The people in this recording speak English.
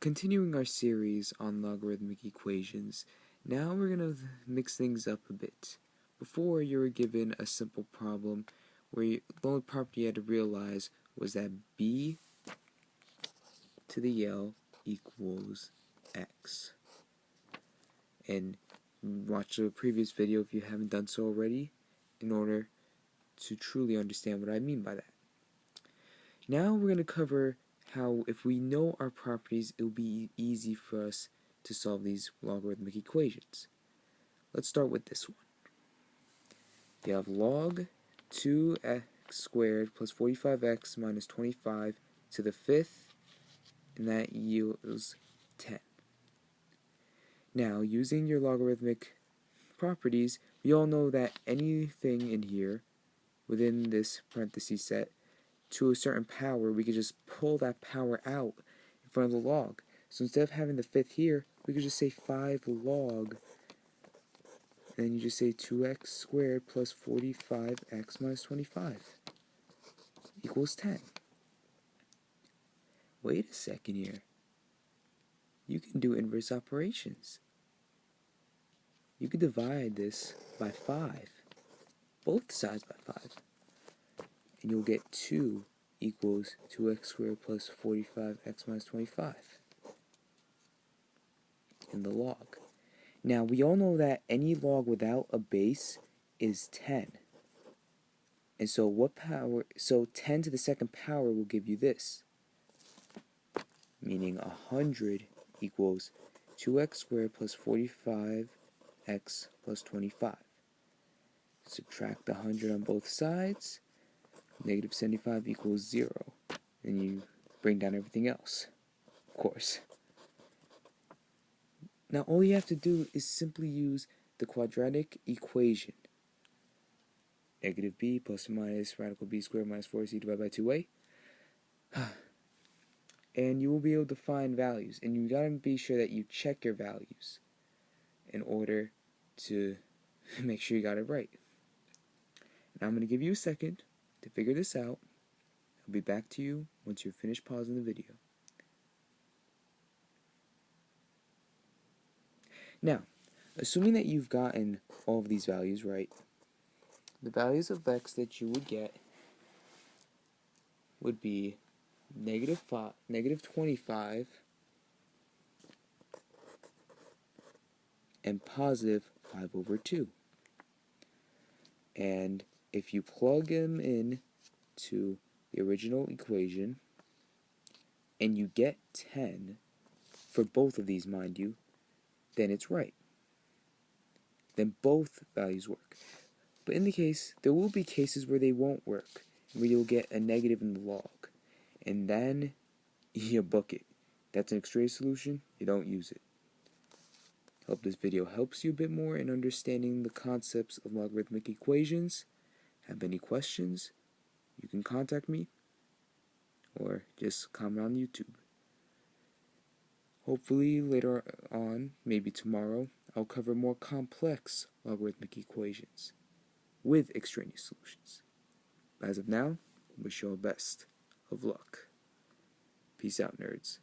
Continuing our series on logarithmic equations, now we're going to mix things up a bit. Before, you were given a simple problem where the only property you had to realize was that b to the L equals x. And watch the previous video if you haven't done so already in order to truly understand what I mean by that. Now we're going to cover how if we know our properties, it will be easy for us to solve these logarithmic equations. Let's start with this one. You have log 2x squared plus 45x minus 25 to the fifth, and that yields 10. Now, using your logarithmic properties, we all know that anything in here within this parenthesis set to a certain power, we could just pull that power out in front of the log. So instead of having the fifth here, we could just say 5 log, and then you just say 2x squared plus 45x minus 25 equals 10. Wait a second here. You can do inverse operations. You could divide this by 5, both sides by 5. And you'll get 2 equals 2x squared plus 45x minus 25 in the log. Now, we all know that any log without a base is 10. And so 10 to the second power will give you this, meaning 100 equals 2x squared plus 45x plus 25. Subtract 100 on both sides. Negative 75 equals 0. And you bring down everything else, of course. Now all you have to do is simply use the quadratic equation. Negative b plus or minus radical b squared minus 4c divided by 2a. And you will be able to find values. And you gotta be sure that you check your values in order to make sure you got it right. Now I'm going to give you a second to figure this out. I'll be back to you once you're finished pausing the video. Now, assuming that you've gotten all of these values right, the values of x that you would get would be negative 25 and positive 5 over 2. And if you plug them in to the original equation and you get 10 for both of these, mind you, then it's right. Then both values work. But in the case, there will be cases where they won't work, where you'll get a negative in the log. And then you book it. That's an extreme solution, you don't use it. Hope this video helps you a bit more in understanding the concepts of logarithmic equations. Have any questions? You can contact me or just comment on YouTube. Hopefully later on, maybe tomorrow, I'll cover more complex logarithmic equations with extraneous solutions. As of now, wish you all best of luck. Peace out, nerds.